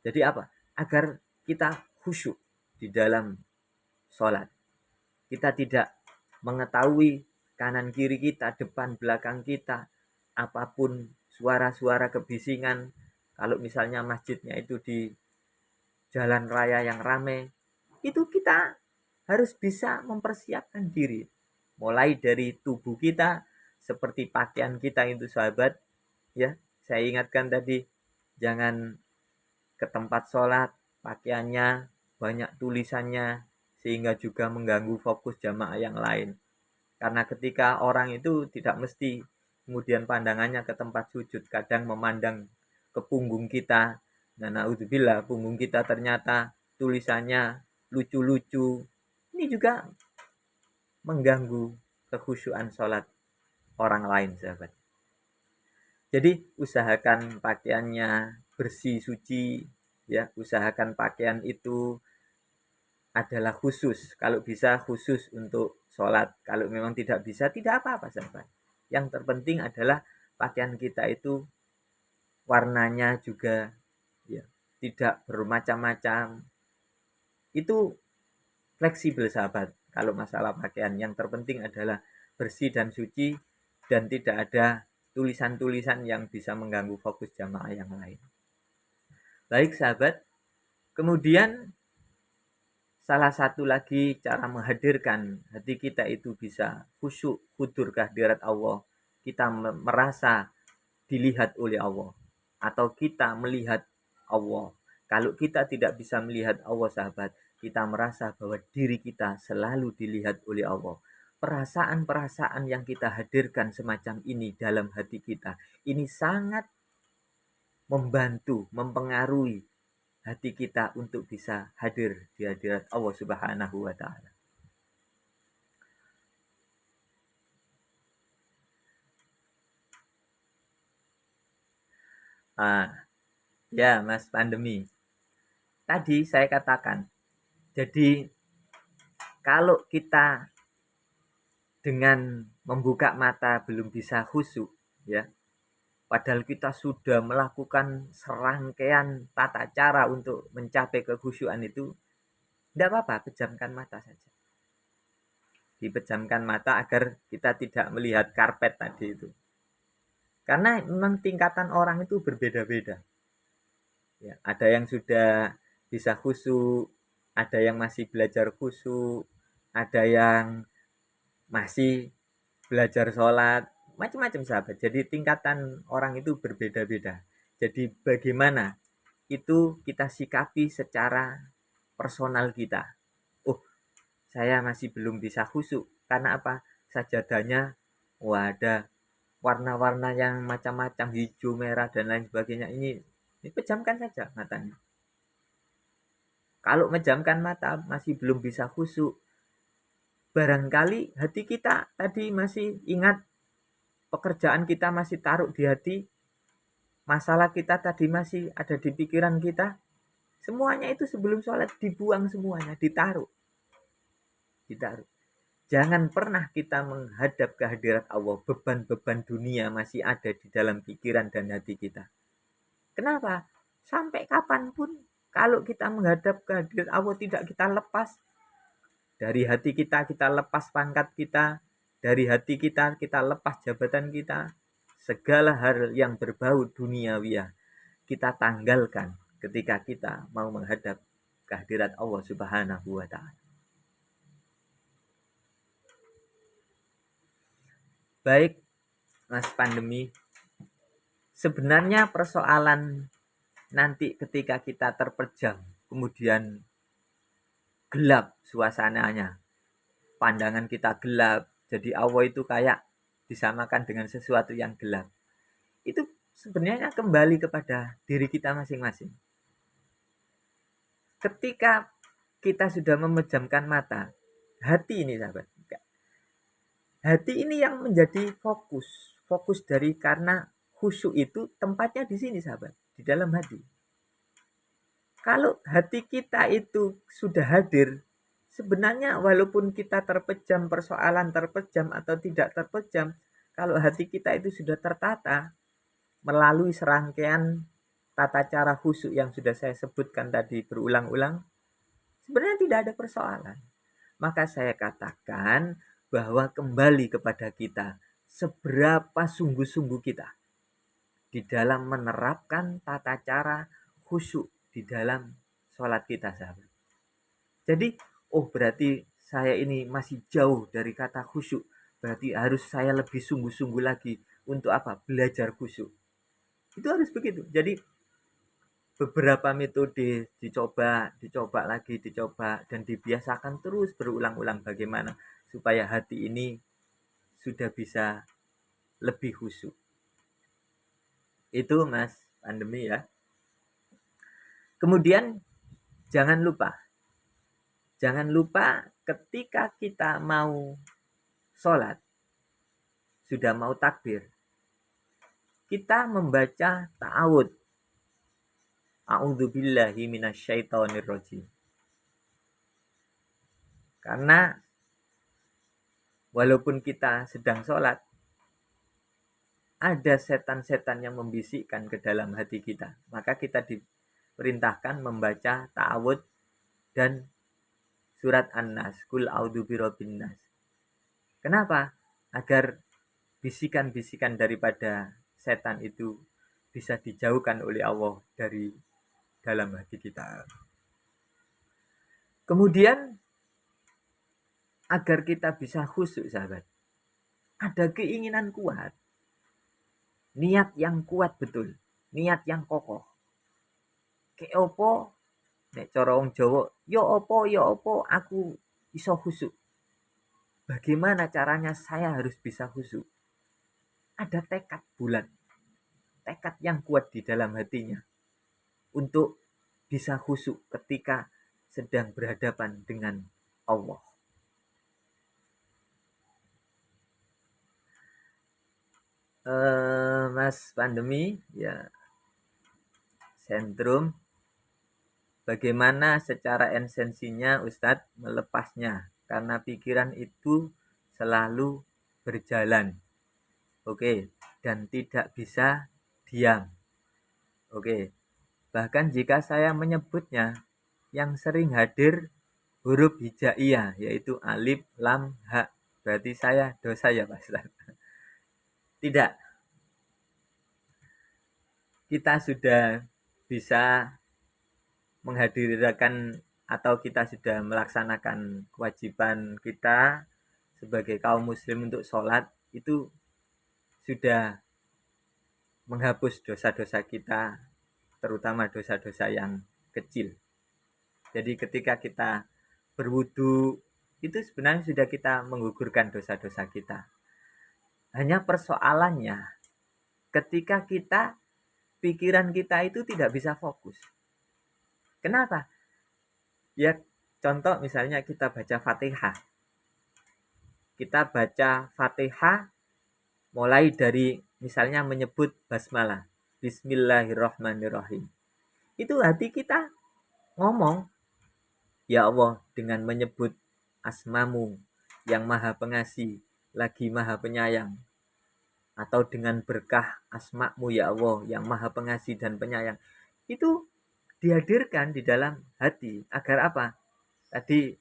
Jadi apa? Agar kita khusyuk di dalam sholat. Kita tidak mengetahui kanan kiri kita, depan belakang kita, apapun suara-suara kebisingan. Kalau misalnya masjidnya itu di jalan raya yang ramai, itu kita harus bisa mempersiapkan diri. Mulai dari tubuh kita, seperti pakaian kita itu sahabat. Ya, saya ingatkan tadi, jangan ke tempat sholat, pakaiannya banyak tulisannya, sehingga juga mengganggu fokus jamaah yang lain. Karena ketika orang itu tidak mesti kemudian pandangannya ke tempat sujud, kadang memandang ke punggung kita. Nah, naudzubillah, punggung kita ternyata tulisannya lucu-lucu. Ini juga mengganggu kekhusyuan sholat orang lain, sahabat. Jadi usahakan pakaiannya bersih, suci, ya. Usahakan pakaian itu adalah khusus, kalau bisa khusus untuk sholat. Kalau memang tidak bisa, tidak apa-apa sahabat. Yang terpenting adalah pakaian kita itu warnanya juga ya tidak bermacam-macam. Itu fleksibel sahabat. Kalau masalah pakaian, yang terpenting adalah bersih dan suci dan tidak ada tulisan-tulisan yang bisa mengganggu fokus jamaah yang lain. Baik sahabat, kemudian salah satu lagi cara menghadirkan hati kita itu bisa khusyuk, khudur ke hadirat Allah. Kita merasa dilihat oleh Allah. Atau kita melihat Allah. Kalau kita tidak bisa melihat Allah sahabat, kita merasa bahwa diri kita selalu dilihat oleh Allah. Perasaan-perasaan yang kita hadirkan semacam ini dalam hati kita, ini sangat membantu, mempengaruhi hati kita untuk bisa hadir di hadirat Allah Subhanahu wa taala. Ya, Mas Pandemi. Tadi saya katakan, jadi kalau kita dengan membuka mata belum bisa khusyuk, ya, padahal kita sudah melakukan serangkaian tata cara untuk mencapai kekhusyuan itu, tidak apa-apa, pejamkan mata saja. Dipejamkan mata agar kita tidak melihat karpet tadi itu. Karena memang tingkatan orang itu berbeda-beda. Ya, ada yang sudah bisa khusyuk, ada yang masih belajar khusyuk, ada yang masih belajar sholat, macam-macam sahabat. Jadi tingkatan orang itu berbeda-beda. Jadi bagaimana itu kita sikapi secara personal kita. Oh, saya masih belum bisa khusyuk. Karena apa? Sajadahnya ada warna-warna yang macam-macam, hijau, merah, dan lain sebagainya. Ini pejamkan saja matanya. Kalau menjamkan mata masih belum bisa khusyuk, barangkali hati kita tadi masih ingat, pekerjaan kita masih taruh di hati, masalah kita tadi masih ada di pikiran kita. Semuanya itu sebelum sholat dibuang semuanya, ditaruh. Jangan pernah kita menghadap ke hadirat Allah, beban-beban dunia masih ada di dalam pikiran dan hati kita. Kenapa? Sampai kapanpun kalau kita menghadap ke hadirat Allah tidak kita lepas, dari hati kita lepas pangkat kita, dari hati kita lepas jabatan kita, segala hal yang berbau duniawiyah kita tanggalkan ketika kita mau menghadap kehadirat Allah Subhanahu wa taala. Baik, Mas Pandemi, sebenarnya persoalan nanti ketika kita terpejam, kemudian gelap suasananya, pandangan kita gelap, jadi Allah itu kayak disamakan dengan sesuatu yang gelap. Itu sebenarnya kembali kepada diri kita masing-masing. Ketika kita sudah memejamkan mata, hati ini sahabat, hati ini yang menjadi fokus dari, karena khusyuk itu tempatnya di sini sahabat, di dalam hati. Kalau hati kita itu sudah hadir, sebenarnya walaupun kita terpejam, persoalan terpejam atau tidak terpejam, kalau hati kita itu sudah tertata melalui serangkaian tata cara khusyuk yang sudah saya sebutkan tadi berulang-ulang, sebenarnya tidak ada persoalan. Maka saya katakan bahwa kembali kepada kita, seberapa sungguh-sungguh kita di dalam menerapkan tata cara khusyuk di dalam sholat kita sahabat. Jadi, berarti saya ini masih jauh dari kata khusyuk. Berarti harus saya lebih sungguh-sungguh lagi untuk apa? Belajar khusyuk. Itu harus begitu. Jadi beberapa metode dicoba lagi, dan dibiasakan terus berulang-ulang bagaimana supaya hati ini sudah bisa lebih khusyuk. Itu Mas Pandemi ya. Kemudian jangan lupa ketika kita mau sholat, sudah mau takbir, kita membaca ta'awudz. A'udzubillahi minasyaitonirrajim. Karena walaupun kita sedang sholat, ada setan-setan yang membisikkan ke dalam hati kita. Maka kita diperintahkan membaca ta'awudz dan surat An-Nas, Qul a'udzu birabbin nas. Kenapa? Agar bisikan-bisikan daripada setan itu bisa dijauhkan oleh Allah dari dalam hati kita. Kemudian agar kita bisa khusyuk sahabat, ada keinginan kuat, niat yang kuat betul, niat yang kokoh. Kayak opo nek cara wong Jawa, ya opo aku iso khusyuk. Bagaimana caranya saya harus bisa khusyuk? Ada tekad bulat, tekad yang kuat di dalam hatinya untuk bisa khusyuk ketika sedang berhadapan dengan Allah. Mas Pandemi ya, sentrum bagaimana secara esensinya Ustadz melepasnya, karena pikiran itu selalu berjalan, dan tidak bisa diam. Bahkan jika saya menyebutnya, yang sering hadir huruf hijaiyah, yaitu alif, lam, ha. Berarti saya dosa ya Pak Ustaz? Tidak. Kita sudah bisa menghadirkan atau kita sudah melaksanakan kewajiban kita sebagai kaum muslim untuk sholat, itu sudah menghapus dosa-dosa kita, terutama dosa-dosa yang kecil. Jadi ketika kita berwudu, itu sebenarnya sudah kita menggugurkan dosa-dosa kita. Hanya persoalannya ketika pikiran kita itu tidak bisa fokus. Kenapa? Ya contoh misalnya kita baca Fatihah. Kita baca Fatihah mulai dari misalnya menyebut basmalah, Bismillahirrahmanirrahim. Itu hati kita ngomong, ya Allah, dengan menyebut asmamu yang maha pengasih lagi maha penyayang, atau dengan berkah asmamu ya Allah yang maha pengasih dan penyayang, itu dihadirkan di dalam hati. Agar apa? Tadi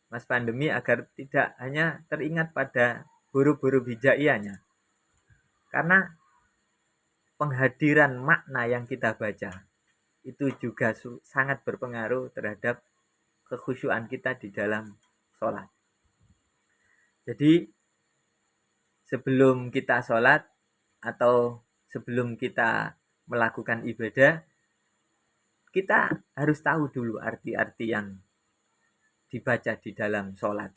Mas Pandemi, agar tidak hanya teringat pada huruf-huruf hijaiyahnya. Karena penghadiran makna yang kita baca itu juga sangat berpengaruh terhadap kekhusyuan kita di dalam sholat. Jadi sebelum kita sholat atau sebelum kita melakukan ibadah, kita harus tahu dulu arti-arti yang dibaca di dalam sholat.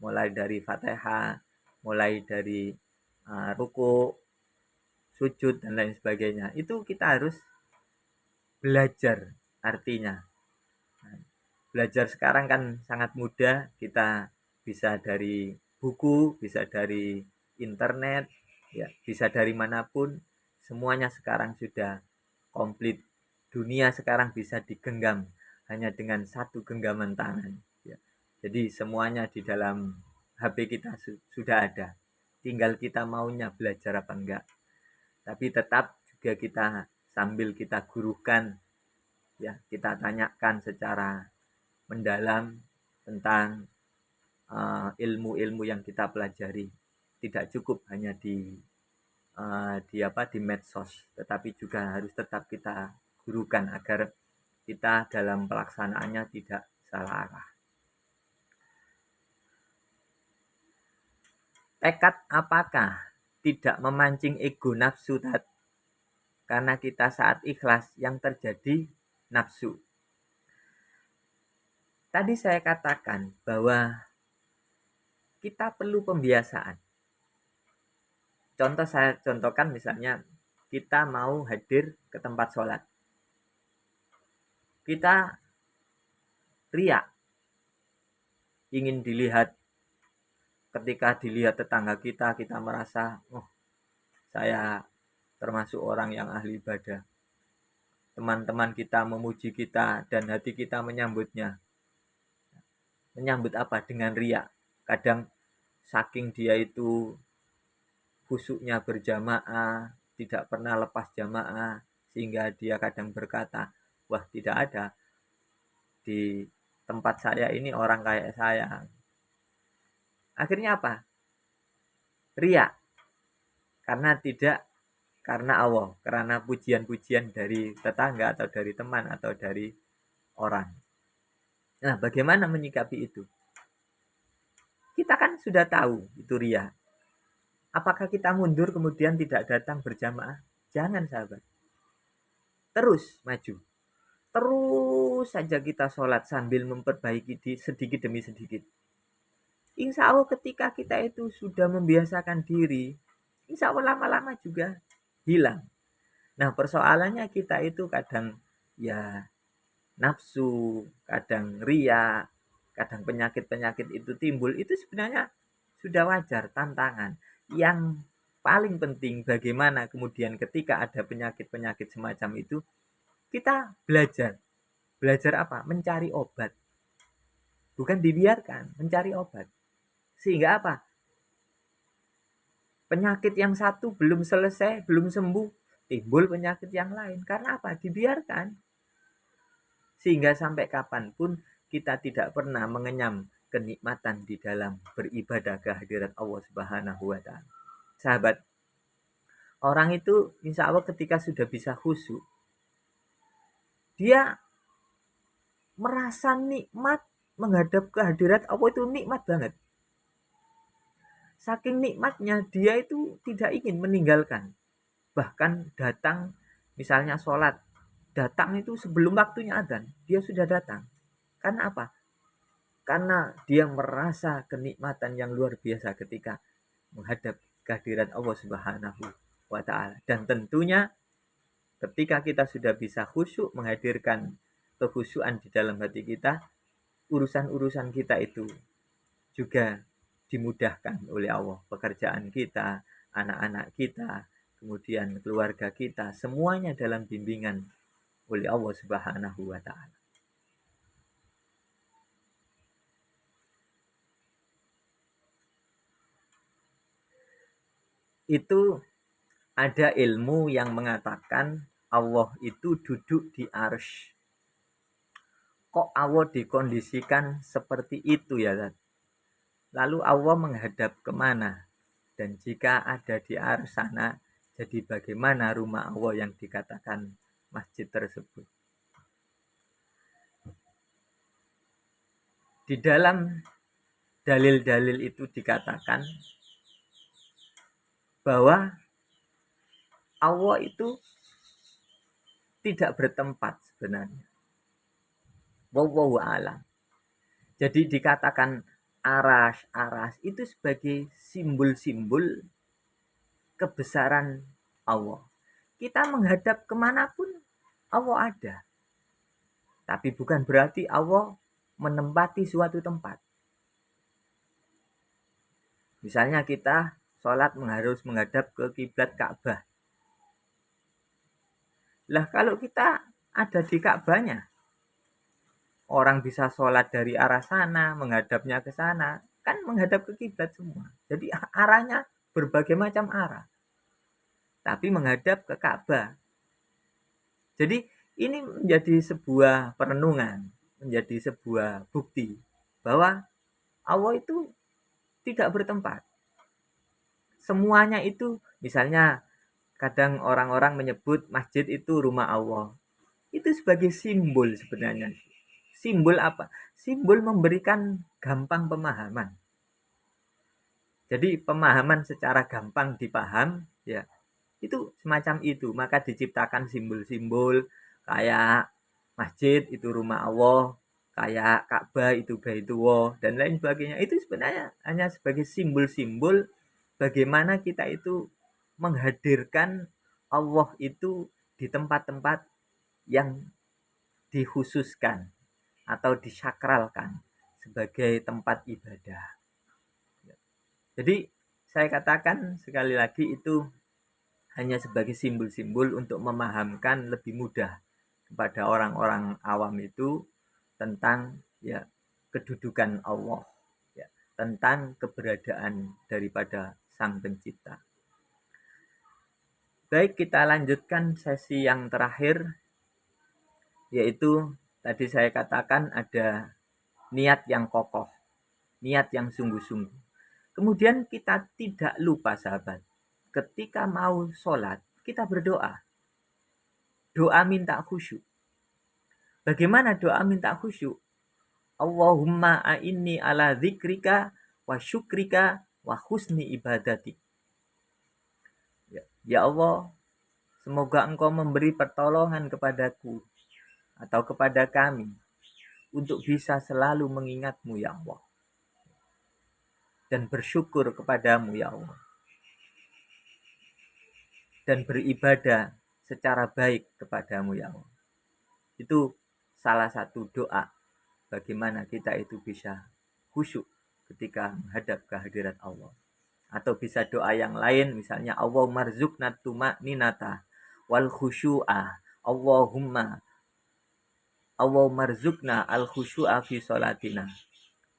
Mulai dari Fatihah, mulai dari ruku, sujud, dan lain sebagainya. Itu kita harus belajar artinya. Belajar sekarang kan sangat mudah, kita bisa dari buku, bisa dari internet, ya, bisa dari manapun. Semuanya sekarang sudah komplit. Dunia sekarang bisa digenggam hanya dengan satu genggaman tangan. Ya. Jadi semuanya di dalam HP kita sudah ada. Tinggal kita maunya belajar apa enggak. Tapi tetap juga kita sambil kita gurukan, ya, kita tanyakan secara mendalam tentang ilmu-ilmu yang kita pelajari. Tidak cukup hanya di medsos, tetapi juga harus tetap kita gurukan agar kita dalam pelaksanaannya tidak salah arah. Tekad apakah tidak memancing ego nafsu tadi? Karena kita saat ikhlas yang terjadi nafsu. Tadi saya katakan bahwa kita perlu pembiasaan. Contoh saya contohkan, misalnya kita mau hadir ke tempat sholat. Kita riak, ingin dilihat. Ketika dilihat tetangga kita, kita merasa, oh, saya termasuk orang yang ahli ibadah. Teman-teman kita memuji kita dan hati kita menyambutnya. Menyambut apa? Dengan riak. Kadang saking dia itu khusyuknya berjamaah, tidak pernah lepas jamaah, sehingga dia kadang berkata, wah, tidak ada di tempat saya ini orang kayak saya. Akhirnya apa? Riak. Karena Allah, karena pujian-pujian dari tetangga atau dari teman atau dari orang. Nah, bagaimana menyikapi itu? Kita kan sudah tahu itu riya. Apakah kita mundur kemudian tidak datang berjamaah? Jangan, sahabat. Terus maju. Terus saja kita sholat sambil memperbaiki sedikit demi sedikit. Insya Allah ketika kita itu sudah membiasakan diri, insya Allah lama-lama juga hilang. Nah, persoalannya kita itu kadang ya nafsu, kadang ria, kadang penyakit-penyakit itu timbul. Itu sebenarnya sudah wajar, tantangan. Yang paling penting bagaimana kemudian ketika ada penyakit-penyakit semacam itu, kita belajar. Belajar apa? Mencari obat. Bukan dibiarkan, mencari obat. Sehingga apa? Penyakit yang satu belum selesai, belum sembuh, timbul penyakit yang lain. Karena apa? Dibiarkan. Sehingga sampai kapanpun kita tidak pernah mengenyam kenikmatan di dalam beribadah kehadirat Allah Subhanahu wa Ta'ala. Sahabat, orang itu insya Allah ketika sudah bisa khusyuk, dia merasa nikmat menghadap kehadirat Allah, itu nikmat banget. Saking nikmatnya dia itu tidak ingin meninggalkan. Bahkan datang, misalnya sholat, datang itu sebelum waktunya adzan, dia sudah datang. Karena apa? Karena dia merasa kenikmatan yang luar biasa ketika menghadap kehadiran Allah Subhanahu wa Ta'ala. Dan tentunya ketika kita sudah bisa khusyuk menghadirkan kekhusyuan di dalam hati kita, urusan-urusan kita itu juga dimudahkan oleh Allah. Pekerjaan kita, anak-anak kita, kemudian keluarga kita, semuanya dalam bimbingan oleh Allah Subhanahu wa Ta'ala. itu ada ilmu yang mengatakan Allah itu duduk di arsy. Kok Allah dikondisikan seperti itu ya? Lalu Allah menghadap kemana? Dan jika ada di arsy sana, jadi bagaimana rumah Allah yang dikatakan masjid tersebut? Di dalam dalil-dalil itu dikatakan bahwa Allah itu tidak bertempat sebenarnya. Wallahu a'lam. Jadi dikatakan aras itu sebagai simbol-simbol kebesaran Allah. Kita menghadap kemanapun Allah ada. Tapi bukan berarti Allah menempati suatu tempat. Misalnya kita sholat harus menghadap ke kiblat Ka'bah. Lah kalau kita ada di Ka'bahnya, orang bisa sholat dari arah sana, menghadapnya ke sana, kan menghadap ke kiblat semua. Jadi arahnya berbagai macam arah. Tapi menghadap ke Ka'bah. Jadi ini menjadi sebuah perenungan, menjadi sebuah bukti bahwa Allah itu tidak bertempat. Semuanya itu, misalnya kadang orang-orang menyebut masjid itu rumah Allah. Itu sebagai simbol sebenarnya. Simbol apa? Simbol memberikan gampang pemahaman. Jadi pemahaman secara gampang dipaham, ya. Itu semacam itu. Maka diciptakan simbol-simbol kayak masjid itu rumah Allah, kayak Ka'bah itu Baitullah dan lain sebagainya. Itu sebenarnya hanya sebagai simbol-simbol bagaimana kita itu menghadirkan Allah itu di tempat-tempat yang dikhususkan atau disakralkan sebagai tempat ibadah. Jadi saya katakan sekali lagi itu hanya sebagai simbol-simbol untuk memahamkan lebih mudah kepada orang-orang awam itu tentang ya kedudukan Allah, ya, tentang keberadaan daripada Sang Pencipta. Baik, kita lanjutkan sesi yang terakhir, yaitu tadi saya katakan ada niat yang kokoh, niat yang sungguh-sungguh. Kemudian kita tidak lupa sahabat, ketika mau sholat, kita berdoa. Doa minta khusyuk. Bagaimana doa minta khusyuk? Allahumma a'inni ala dzikrika wa syukrika wa husni ibadatik. Ya Allah, semoga engkau memberi pertolongan kepadaku atau kepada kami untuk bisa selalu mengingatmu ya Allah. Dan bersyukur kepadamu ya Allah. Dan beribadah secara baik kepadamu ya Allah. Itu salah satu doa bagaimana kita itu bisa khusyuk ketika menghadap kehadirat Allah. Atau bisa doa yang lain, misalnya Allahumma rzuqna tuma'ninata wal khusyu'a. Allahumma rzuqna al khusyu'a fi sholatina.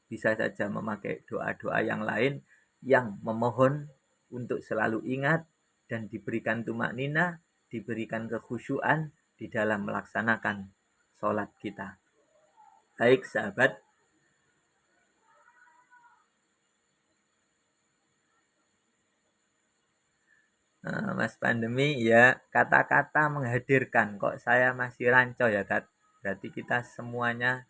Bisa saja memakai doa-doa yang lain yang memohon untuk selalu ingat dan diberikan tumaknina, diberikan kekhusyuan di dalam melaksanakan sholat kita. Baik sahabat, Mas Pandemi, ya kata-kata menghadirkan, kok saya masih rancu ya Kat. Berarti kita semuanya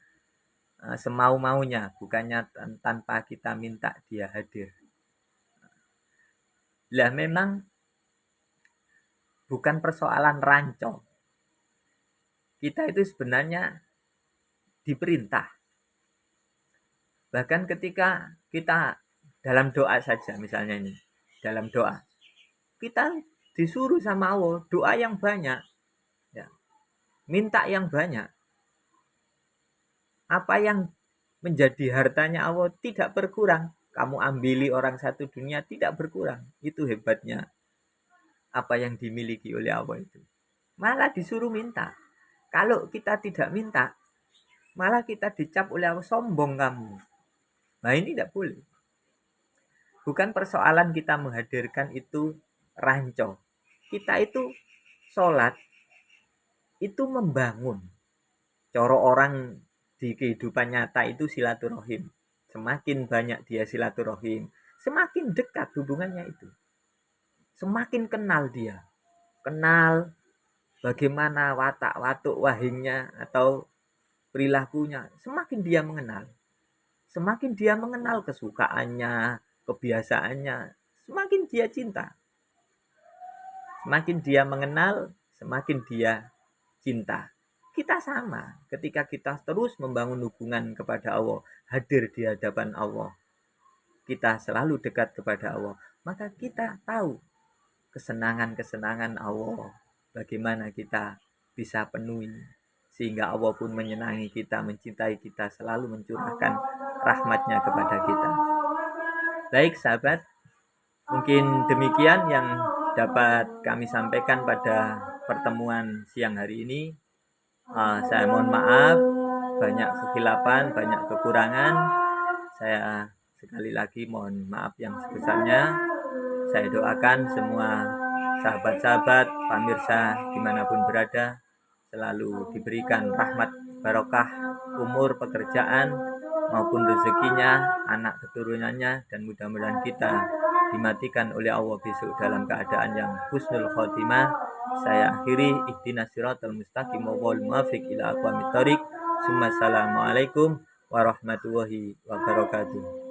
semau-maunya, bukannya tanpa kita minta dia hadir. Lah memang bukan persoalan rancu. Kita itu sebenarnya diperintah. Bahkan ketika kita dalam doa saja, misalnya ini, dalam doa, kita disuruh sama Allah doa yang banyak, ya, minta yang banyak. Apa yang menjadi hartanya Allah tidak berkurang. Kamu ambili orang satu dunia tidak berkurang. Itu hebatnya apa yang dimiliki oleh Allah itu. Malah disuruh minta. Kalau kita tidak minta, malah kita dicap oleh Allah sombong kamu. Nah ini tidak boleh. Bukan persoalan kita menghadirkan itu ranco. Kita itu sholat itu membangun. Coro orang di kehidupan nyata itu silaturahim. Semakin banyak dia silaturahim, semakin dekat hubungannya itu. Semakin kenal dia. Kenal bagaimana watak-watuk wahingnya atau perilakunya. Semakin dia mengenal. Semakin dia mengenal kesukaannya, kebiasaannya, semakin dia cinta. Semakin dia mengenal, semakin dia cinta. Kita sama, ketika kita terus membangun hubungan kepada Allah, hadir di hadapan Allah, kita selalu dekat kepada Allah, maka kita tahu kesenangan-kesenangan Allah, bagaimana kita bisa penuhi, sehingga Allah pun menyenangi kita, mencintai kita, selalu mencurahkan rahmatnya kepada kita. Baik sahabat, mungkin demikian yang dapat kami sampaikan pada pertemuan siang hari ini. Saya mohon maaf, banyak kekhilafan, banyak kekurangan. Saya sekali lagi mohon maaf yang sebesarnya. Saya doakan semua sahabat-sahabat, pemirsa dimanapun berada, selalu diberikan rahmat, barokah, umur, pekerjaan, maupun rezekinya, anak keturunannya, dan mudah-mudahan kita dimatikan oleh Allah besok dalam keadaan yang husnul khotimah. Saya akhiri, ihdinas siratal mustaqim wal muwaffiq ila aqwamit thoriq. Assalamualaikum warahmatullahi wabarakatuh.